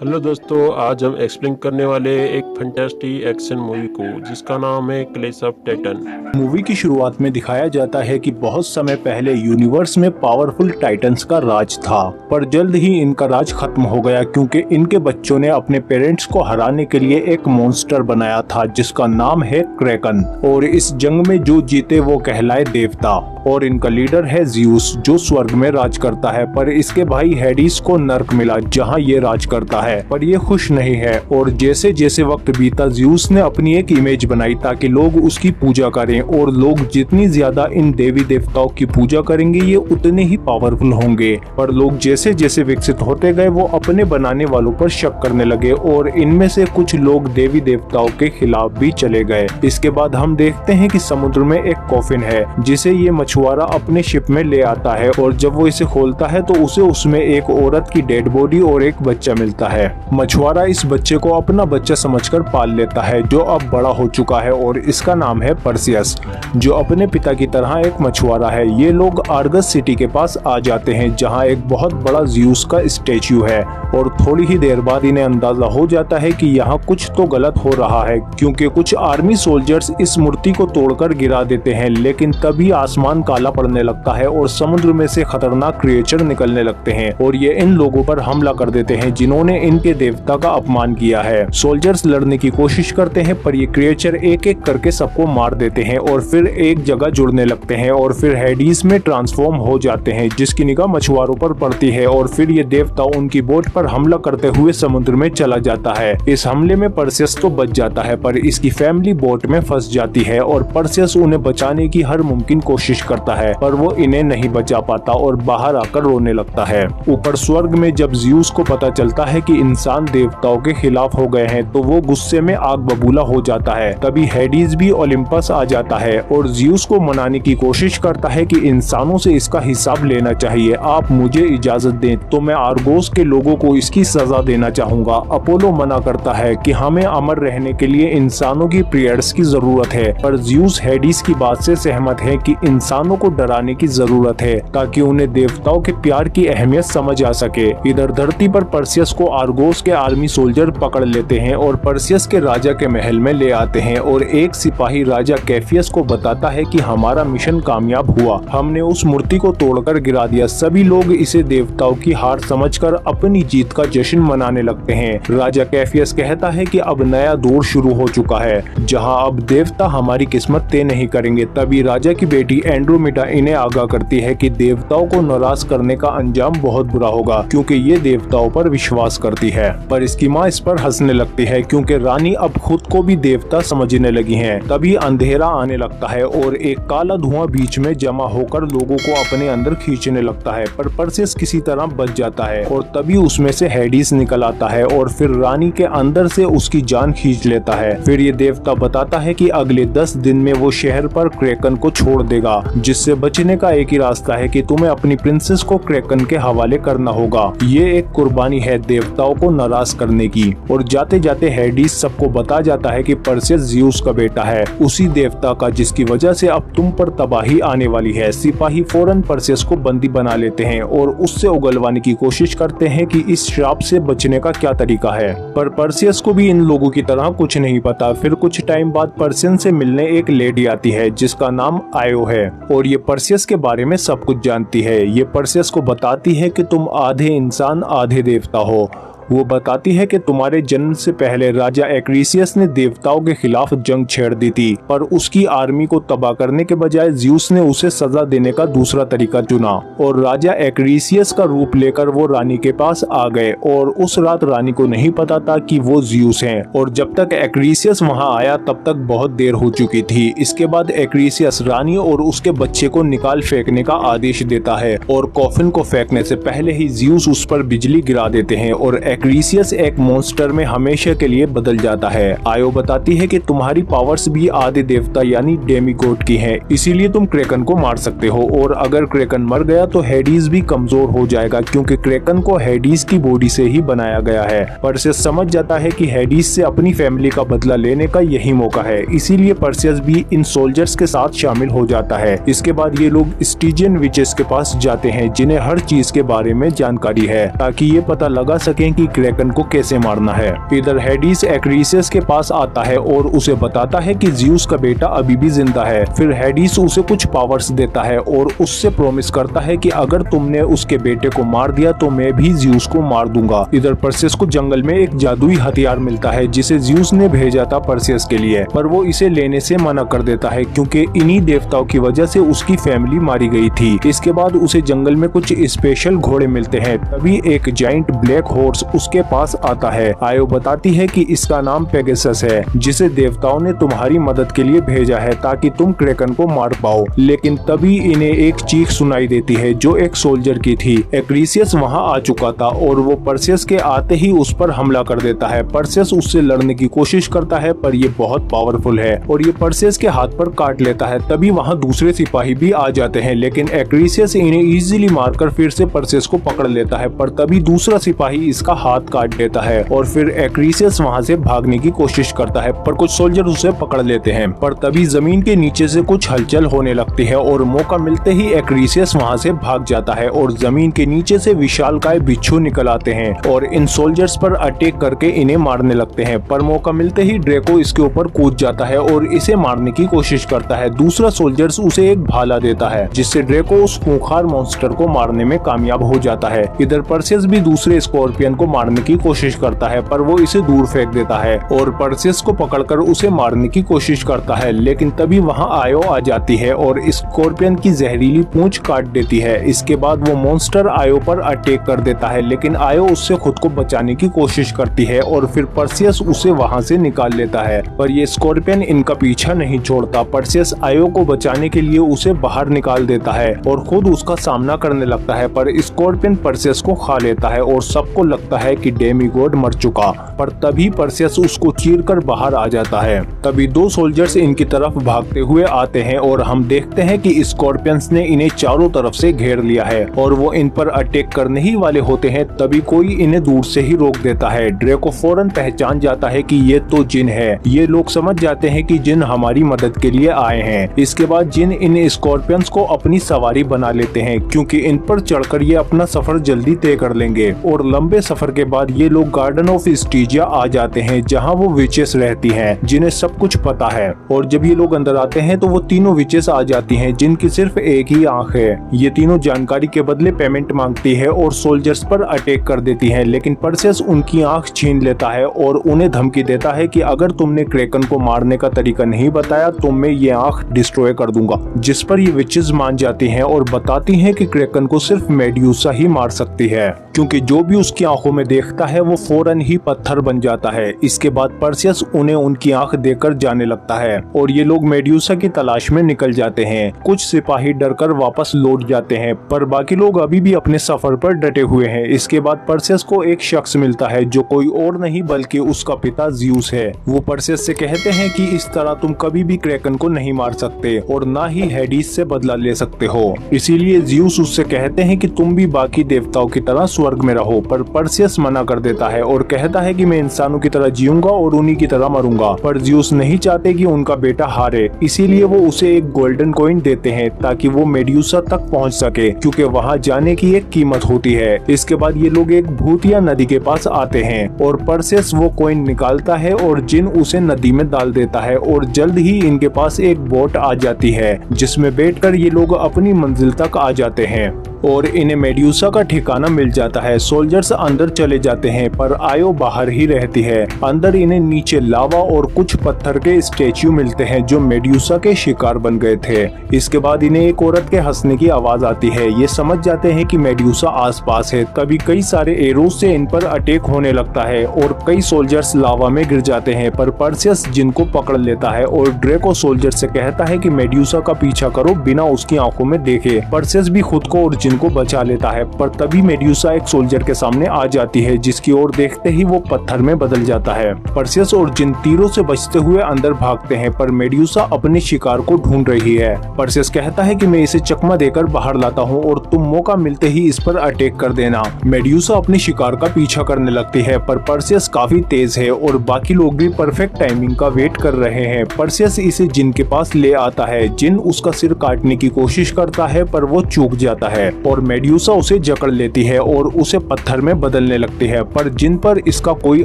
Hello दोस्तों, आज हम एक्सप्लेन करने वाले एक फैंटास्टिक एक्शन मूवी को जिसका नाम है क्लैश ऑफ टाइटन। मूवी की शुरुआत में दिखाया जाता है कि बहुत समय पहले यूनिवर्स में पावरफुल टाइटन्स का राज था, पर जल्द ही इनका राज खत्म हो गया क्योंकि इनके बच्चों ने अपने पेरेंट्स को हराने के लिए एक मॉन्स्टर बनाया था जिसका नाम है क्रैकन। और इस जंग में जो जीते वो कहलाए देवता, और इनका लीडर है ज़्यूस जो स्वर्ग में राज करता है। पर इसके भाई हेडिस को नर्क मिला जहां ये राज करता है, पर ये खुश नहीं है। और जैसे जैसे वक्त बीता ज़्यूस ने अपनी एक इमेज बनाई ताकि लोग उसकी पूजा करें, और लोग जितनी ज्यादा इन देवी देवताओं की पूजा करेंगे ये उतने ही पावरफुल होंगे। पर लोग जैसे जैसे विकसित होते गए वो अपने बनाने वालों पर शक करने लगे, और इनमें से कुछ लोग देवी देवताओं के खिलाफ भी चले गए। इसके बाद हम देखते हैं कि समुद्र में एक कॉफिन है जिसे ये मछुआरा अपने शिप में ले आता है, और जब वो इसे खोलता है तो उसे उसमें एक औरत की डेड बॉडी और एक बच्चा मिलता है। मछुआरा इस बच्चे को अपना बच्चा समझकर पाल लेता है जो अब बड़ा हो चुका है, और इसका नाम है परसियस जो अपने पिता की तरह एक मछुआरा है। ये लोग आर्गस सिटी के पास आ जाते हैं जहां एक बहुत बड़ा ज़्यूस का स्टैच्यू है, और थोड़ी ही देर बाद इन्हें अंदाजा हो जाता है कि यहाँ कुछ तो गलत हो रहा है क्योंकि कुछ आर्मी सोल्जर्स इस मूर्ति को तोड़कर गिरा देते हैं। लेकिन तभी आसमान काला पड़ने लगता है और समुद्र में से खतरनाक क्रिएचर निकलने लगते हैं, और ये इन लोगों पर हमला कर देते हैं जिन्होंने इनके देवता का अपमान किया है। सोल्जर्स लड़ने की कोशिश करते हैं पर ये क्रिएचर एक एक करके सबको मार देते हैं और फिर एक जगह जुड़ने लगते हैं, और फिर हेडिस में ट्रांसफॉर्म हो जाते हैं जिसकी निगाह मछुआरों पर पड़ती है। और फिर ये देवता उनकी बोट पर हमला करते हुए समुद्र में चला जाता है। इस हमले में परसियस तो बच जाता है पर इसकी फैमिली बोट में फंस जाती है, और परसियस उन्हें बचाने की हर मुमकिन कोशिश करता है पर वो इन्हें नहीं बचा पाता और बाहर आकर रोने लगता है। ऊपर स्वर्ग में जब ज़्यूस को पता चलता है कि इंसान देवताओं के खिलाफ हो गए हैं तो वो गुस्से में आग बबूला हो जाता है। तभी हेडिस भी ओलिम्पस आ जाता है और ज़्यूस को मनाने की कोशिश करता है कि इंसानों से इसका हिसाब लेना चाहिए, आप मुझे इजाजत दें तो मैं आर्गोस के लोगों को इसकी सजा देना चाहूंगा। अपोलो मना करता है कि हमें अमर रहने के लिए इंसानों की प्रेयर्स की जरूरत है, पर ज़्यूस हेडिस की बात से सहमत है कि इंसानों को डराने की जरूरत है ताकि उन्हें देवताओं के प्यार की अहमियत समझ आ सके। इधर धरती पर परसियस को आर्गोस के आर्मी सोल्जर पकड़ लेते हैं और परसियस के राजा के महल में ले आते हैं, और एक सिपाही राजा कैफियस को बताता है कि हमारा मिशन कामयाब हुआ, हमने उस मूर्ति को तोड़कर गिरा दिया। सभी लोग इसे देवताओं की हार समझकर अपनी जीत का जश्न मनाने लगते हैं। राजा कैफियस कहता है कि अब नया दौर शुरू हो चुका है जहां अब देवता हमारी किस्मत तय नहीं करेंगे। तभी राजा की बेटी एंड्रोमेडा इन्हें आगाह करती है कि देवताओं को नाराज करने का अंजाम बहुत बुरा होगा क्योंकि ये देवताओं पर विश्वास करती है। पर इसकी माँ इस पर हंसने लगती है क्योंकि रानी अब खुद को भी देवता समझने लगी है। तभी अंधेरा आने लगता है और एक काला धुआं बीच में जमा होकर लोगों को अपने अंदर खींचने लगता है, पर परसियस किसी तरह बच जाता है और तभी उसमें से हेडिस निकल आता है और फिर रानी के अंदर से उसकी जान खींच लेता है। फिर ये देवता बताता है कि अगले 10 दिन में वो शहर पर क्रैकन को छोड़ देगा, जिससे बचने का एक ही रास्ता है कि तुम्हें अपनी प्रिंसेस को क्रैकन के हवाले करना होगा। ये एक कुर्बानी है देवताओं को नाराज करने की। और जाते जाते हेडिस सबको बता जाता है कि परसियस ज़्यूस का बेटा है, उसी देवता का जिसकी वजह से अब तुम पर तबाही आने वाली है। सिपाही फौरन परसियस को बंदी बना लेते हैं और उससे उगलवाने की कोशिश करते हैं कि इस श्राप से बचने का क्या तरीका है, पर परसियस को भी इन लोगों की तरह कुछ नहीं पता। फिर कुछ टाइम बाद परसियस से मिलने एक लेडी आती है जिसका नाम आयो है, और ये परसियस के बारे में सब कुछ जानती है। ये परसियस को बताती है कि तुम आधे इंसान आधे देवता हो। वो बताती है कि तुम्हारे जन्म से पहले राजा एक्रीसियस ने देवताओं के खिलाफ जंग छेड़ दी थी, पर उसकी आर्मी को तबाह करने के बजाय ज़्यूस ने उसे सजा देने का दूसरा तरीका चुना, और राजा एक्रीसियस का रूप लेकर वो रानी के पास आ गए। और उस रात रानी को नहीं पता था कि वो ज़्यूस हैं, और जब तक एक्रीसियस वहां आया तब तक बहुत देर हो चुकी थी। इसके बाद एक्रीसियस रानी और उसके बच्चे को निकाल फेंकने का आदेश देता है, और कॉफिन को फेंकने से पहले ही ज़्यूस उस पर बिजली गिरा देते हैं और एक्रीसियस एक मॉन्स्टर में हमेशा के लिए बदल जाता है। आयो बताती है कि तुम्हारी पावर्स भी आधे देवता यानी डेमीगॉड की हैं, इसीलिए तुम क्रैकन को मार सकते हो, और अगर क्रैकन मर गया तो हेडिस भी कमजोर हो जाएगा क्योंकि क्रैकन को हेडिस की बॉडी से ही बनाया गया है। परसियस समझ जाता है कि हेडिस से अपनी फैमिली का बदला लेने का यही मौका है, इसीलिए परसियस भी इन सोल्जर्स के साथ शामिल हो जाता है। इसके बाद ये लोग स्टीजियन विचेस के पास जाते हैं जिन्हें हर चीज के बारे में जानकारी है ताकि ये पता लगा सकें कि कि क्रैकन को कैसे मारना है। इधर हेडिस एक्रीसियस के पास आता है और उसे बताता है कि ज़्यूस का बेटा अभी भी जिंदा है। फिर हेडिस उसे कुछ पावर्स देता है और उससे प्रॉमिस करता है कि अगर तुमने उसके बेटे को मार दिया तो मैं भी ज़्यूस को मार दूंगा। इधर परसेस को जंगल में एक जादुई हथियार मिलता है जिसे ज़्यूस ने भेजा था परसेस के लिए, पर वो इसे लेने से मना कर देता है क्योंकि इन्हीं देवताओं की वजह से उसकी फैमिली मारी गई थी। इसके बाद उसे जंगल में कुछ स्पेशल घोड़े मिलते हैं। तभी एक जाइंट ब्लैक हॉर्स उसके पास आता है। आयो बताती है कि इसका नाम पेगासस है, जिसे देवताओं ने तुम्हारी मदद के लिए भेजा है ताकि तुम क्रैकन को मार पाओ। लेकिन तभी इन्हें एक चीख सुनाई देती है जो एक सोल्जर की थी। एक्रीसियस वहां आ चुका था और वो परसेस के आते ही उस पर हमला कर देता है। परसेस उससे लड़ने की कोशिश करता है पर ये बहुत पावरफुल है और ये परसेस के हाथ पर काट लेता है। तभी वहाँ दूसरे सिपाही भी आ जाते हैं, लेकिन एक्रीसियस इन्हें इजीली मारकर फिर से परसेस को पकड़ लेता है। पर तभी दूसरा सिपाही इसका हाथ काट देता है और फिर एक्रीसियस वहाँ से भागने की कोशिश करता है, पर कुछ सोल्जर उसे पकड़ लेते हैं। पर तभी जमीन के नीचे से कुछ हलचल होने लगती है और मौका मिलते ही एक्रीसियस वहाँ से भाग जाता है और जमीन के नीचे से विशालकाय बिच्छू निकल आते हैं और इन सोल्जर्स पर अटैक करके इन्हें मारने लगते हैं। पर मौका मिलते ही ड्रेको इसके ऊपर कूद जाता है और इसे मारने की कोशिश करता है। दूसरा सोल्जर्स उसे एक भाला देता है जिससे ड्रेको उस खूंखार मॉन्स्टर को मारने में कामयाब हो जाता है। इधर परसेस भी दूसरे स्कॉर्पियन को मारने की कोशिश करता है पर वो इसे दूर फेंक देता है और परसेस को पकड़कर उसे मारने की कोशिश करता है। लेकिन तभी वहाँ आयो आ जाती है और स्कॉर्पियन की जहरीली पूंछ काट देती है। इसके बाद वो मॉन्स्टर आयो पर अटैक कर देता है, लेकिन आयो उससे खुद को बचाने की कोशिश करती है और फिर परसेस उसे वहाँ से निकाल लेता है। पर ये स्कॉर्पियन इनका पीछा नहीं छोड़ता। परसेस आयो को बचाने के लिए उसे बाहर निकाल देता है और खुद उसका सामना करने लगता है, पर स्कॉर्पियन परसेस को खा लेता है और सबको लगता है कि डेमीगॉड मर चुका। पर तभी परसेस उसको चीरकर बाहर आ जाता है। तभी दो सोल्जर्स इनकी तरफ भागते हुए आते हैं और हम देखते हैं कि स्कॉर्पियंस ने इन्हें चारों तरफ से घेर लिया है और वो इन पर अटैक करने ही वाले होते हैं। तभी कोई इन्हें दूर से ही रोक देता है। ड्रेको फौरन पहचान जाता है कि ये तो जिन है। ये लोग समझ जाते हैं कि जिन हमारी मदद के लिए आए हैं। इसके बाद जिन इन स्कॉर्पियंस को अपनी सवारी बना लेते हैं क्योंकि इन पर चढ़कर ये अपना सफर जल्दी तय कर लेंगे। और लंबे सफर के बाद ये लोग गार्डन ऑफ स्टीजिया आ जाते हैं जहाँ वो विचेस रहती हैं जिन्हें सब कुछ पता है। और जब ये लोग अंदर आते हैं तो वो तीनों विचेस आ जाती हैं जिनकी सिर्फ एक ही आंख है। ये तीनों जानकारी के बदले पेमेंट मांगती है और सोल्जर्स पर अटैक कर देती है, लेकिन परसेस उनकी आंख छीन लेता है और उन्हें धमकी देता है कि अगर तुमने क्रैकन को मारने का तरीका नहीं बताया तो मैं ये आंख डिस्ट्रॉय कर दूंगा। जिस पर ये विचेस मान जाती हैं और बताती हैं कि क्रैकन को सिर्फ मेड्यूसा ही मार सकती है क्योंकि जो भी उसकी आंखों में देखता है वो फौरन ही पत्थर बन जाता है। इसके बाद परसेस उन्हें उनकी आंख देकर जाने लगता है और ये लोग मेड्यूसा की तलाश में निकल जाते हैं। कुछ सिपाही डरकर वापस लौट जाते हैं पर बाकी लोग अभी भी अपने सफर पर डटे हुए हैं। इसके बाद परसेस को एक शख्स मिलता है जो कोई और नहीं बल्कि उसका पिता ज़्यूस है। वो परसेस से कहते हैं कि इस तरह तुम कभी भी क्रैकन को नहीं मार सकते और ना ही हेडिस से बदला ले सकते हो। इसीलिए ज़्यूस उससे कहते हैं कि तुम भी बाकी देवताओं की तरह स्वर्ग में रहो। पर परसेस मना कर देता है और कहता है कि मैं इंसानों की तरह जीऊंगा और उन्हीं की तरह मरूंगा। पर ज़्यूस नहीं चाहते कि उनका बेटा हारे, इसीलिए वो उसे एक गोल्डन कॉइन देते हैं ताकि वो मेड्यूसा तक पहुंच सके क्योंकि वहां जाने की एक कीमत होती है। इसके बाद ये लोग एक भूतिया नदी के पास आते हैं और परसेस वो कॉइन निकालता है और जिन उसे नदी में डाल देता है और जल्द ही इनके पास एक बोट आ जाती है जिसमें बैठकर ये लोग अपनी मंजिल तक आ जाते हैं और इन्हें मेड्यूसा का ठिकाना मिल जाता है। सोल्जर्स अंदर चले जाते हैं पर आयो बाहर ही रहती है। अंदर इन्हें नीचे लावा और कुछ पत्थर के स्टेच्यू मिलते हैं जो मेड्यूसा के शिकार बन गए थे। इसके बाद इन्हें एक औरत के हंसने की आवाज आती है। ये समझ जाते हैं कि मेड्यूसा आसपास है। तभी कई सारे एरोस से इन पर अटैक होने लगता है और कई सोल्जर्स लावा में गिर जाते हैं। पर परसेस जिनको पकड़ लेता है और ड्रेको सोल्जर से कहता है कि मेड्यूसा का पीछा करो बिना उसकी आंखों में देखे। परसेस भी खुद को और जिनको बचा लेता है पर तभी मेड्यूसा एक सोल्जर के सामने आ जाती है जिसकी ओर देखते ही वो पत्थर में बदल जाता है। परसेस और जिन तीरों से बचते हुए अंदर भागते हैं पर मेड्यूसा अपने शिकार को ढूंढ रही है। परसेस कहता है कि मैं इसे चकमा देकर बाहर लाता हूँ और तुम मौका मिलते ही इस पर अटैक कर देना। मेड्यूसा अपने शिकार का पीछा करने लगती है पर परसेस काफी तेज है और बाकी लोग भी परफेक्ट टाइमिंग का वेट कर रहे हैं। परसेस इसे जिन के पास ले आता है। जिन उसका सिर काटने की कोशिश करता है पर वो चूक जाता है। और मेड्यूसा उसे जकड़ लेती है और उसे पत्थर में बदलने लगती है, पर जिन पर इसका कोई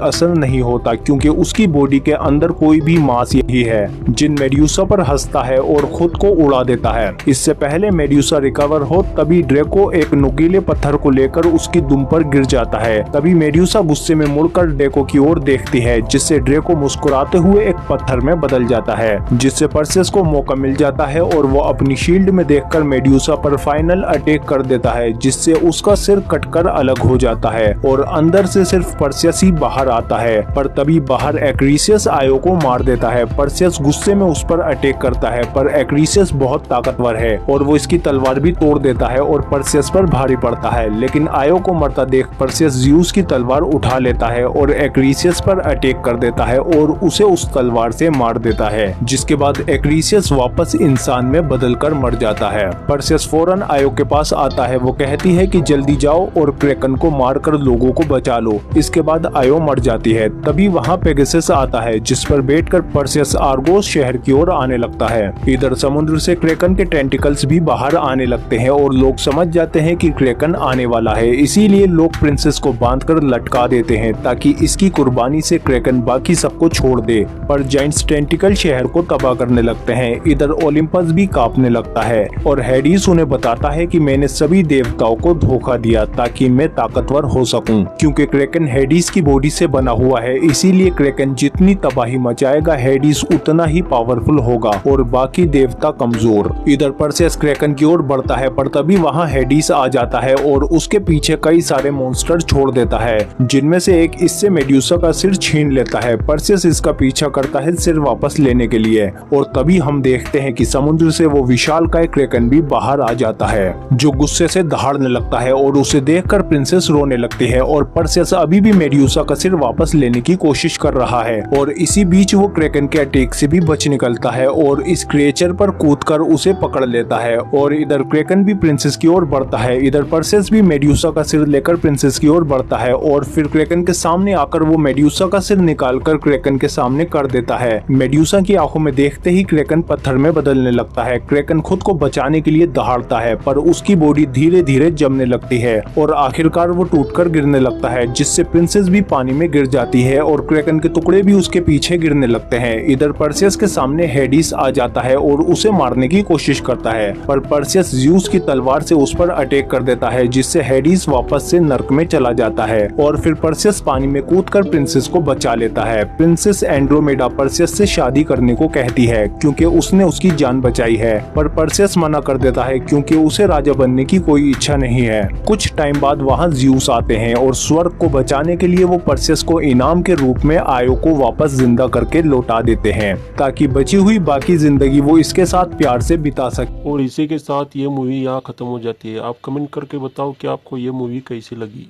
असर नहीं होता क्योंकि उसकी बॉडी के अंदर कोई भी मांस यही है। जिन मेड्यूसा पर हंसता है और खुद को उड़ा देता है। इससे पहले मेड्यूसा रिकवर हो तभी ड्रेको एक नुकीले पत्थर को लेकर उसकी दुम पर गिर जाता है। तभी मेड्यूसा गुस्से में मुड़कर ड्रेको की ओर देखती है, जिससे ड्रेको मुस्कुराते हुए एक पत्थर में बदल जाता है, जिससे परसेस को मौका मिल जाता है और वो अपनी शील्ड में देखकर मेड्यूसा पर फाइनल अटैक कर देता है, जिससे उसका सिर कटकर अलग हो जाता है और अंदर से सिर्फ परसेस ही बाहर आता है। पर तभी बाहर एक्रीसियस आयो को मार देता है। परसेस गुस्से में उस पर अटैक करता है, पर एक्रीसियस बहुत ताकतवर है और वो इसकी तलवार भी तोड़ देता है और परसेस पर भारी पड़ता है। लेकिन आयो को मरता देख परसेस ज़्यूस की तलवार उठा लेता है और एक्रीसियस पर अटैक कर देता है और उसे उस तलवार से मार देता है, जिसके बाद एक्रीसियस वापस इंसान में बदलकर मर जाता है। परसेस फौरन आयो के पास आता है। वो कहती है कि जल्दी जाओ और क्रैकन को मारकर लोगों को बचा लो। इसके बाद आयो मर जाती है। तभी वहाँ पेगासस आता है, जिस पर बैठकर परसेस आर्गोस शहर की ओर आने लगता है। इधर समुद्र से क्रैकन के टेंटिकल्स भी बाहर आने लगते हैं और लोग समझ जाते हैं कि क्रैकन आने वाला है। इसीलिए लोग प्रिंसेस को बांधकर लटका देते हैं ताकि इसकी कुर्बानी से क्रैकन बाकी सबको छोड़ दे। पर जायंट्स टेंटिकल शहर को तबाह करने लगते हैं। इधर ओलिम्पस भी कांपने लगता है और हेडिस उन्हें बताता है कि मैंने सभी देवताओं को धोखा दिया ताकि मैं ताकतवर हो सकूं। क्योंकि क्रैकन हेडिस की बॉडी से बना हुआ है, इसीलिए क्रैकन जितनी तबाही मचाएगा हेडिस उतना ही पावरफुल होगा और बाकी देवता कमजोर। इधर परसेस क्रैकन की ओर बढ़ता है, पर तभी वहाँ हेडिस आ जाता है और उसके पीछे कई सारे मॉन्स्टर छोड़ देता है, जिनमें से एक इससे मेड्यूसा का सिर छीन लेता है। परसेस इसका पीछा करता है सिर वापस लेने के लिए और तभी हम देखते हैं कि समुद्र से वो विशालकाय क्रैकन भी बाहर आ जाता है, जो गुस्से से दहाड़ने लगता है और उसे देखकर प्रिंसेस रोने लगती है और परसेस अभी भी मेड्यूसा का सिर वापस लेने की कोशिश कर रहा है। और इसी बीच वो क्रैकन के अटैक से भी बच निकलता है और इस क्रिएचर पर कूदकर उसे पकड़ लेता है और इधर क्रैकन भी प्रिंसेस की ओर बढ़ता है। इधर परसेस भी मेड्यूसा का सिर लेकर प्रिंसेस की ओर बढ़ता है और फिर क्रैकन के सामने आकर वो मेड्यूसा का सिर निकालकर क्रैकन के सामने कर देता है। मेड्यूसा की आंखों में देखते ही क्रैकन पत्थर में बदलने लगता है। क्रैकन खुद को बचाने के लिए दहाड़ता है, पर उसकी बॉडी धीरे धीरे जमने लगती है और आखिरकार वो टूटकर गिरने लगता है, जिससे प्रिंसेस भी पानी में गिर जाती है और क्रैकन के टुकड़े भी उसके पीछे गिरने लगते हैं। इधर परसेस के सामने हेडिस आ जाता है और उसे मारने की कोशिश करता है, पर परसेस ज़्यूस की तलवार से उस पर अटैक कर देता है, जिससे हेडिस वापस से नर्क में चला जाता है और फिर परसेस पानी में कूदकर प्रिंसेस को बचा लेता है। प्रिंसेस एंड्रोमेडा परसेस से शादी करने को कहती है क्योंकि उसने उसकी जान बचाई है, पर परसेस मना कर देता है क्योंकि उसे राजा बनने की कोई इच्छा नहीं है। कुछ टाइम बाद वहाँ ज़्यूस आते हैं और स्वर्ग को बचाने के लिए वो परसेस को इनाम के रूप में आयो को वापस जिंदा करके लौटा देते हैं ताकि बची हुई बाकी जिंदगी वो इसके साथ प्यार से बिता सके। और इसी के साथ ये मूवी यहाँ ख़त्म हो जाती है। आप कमेंट करके बताओ कि आपको ये मूवी कैसी लगी।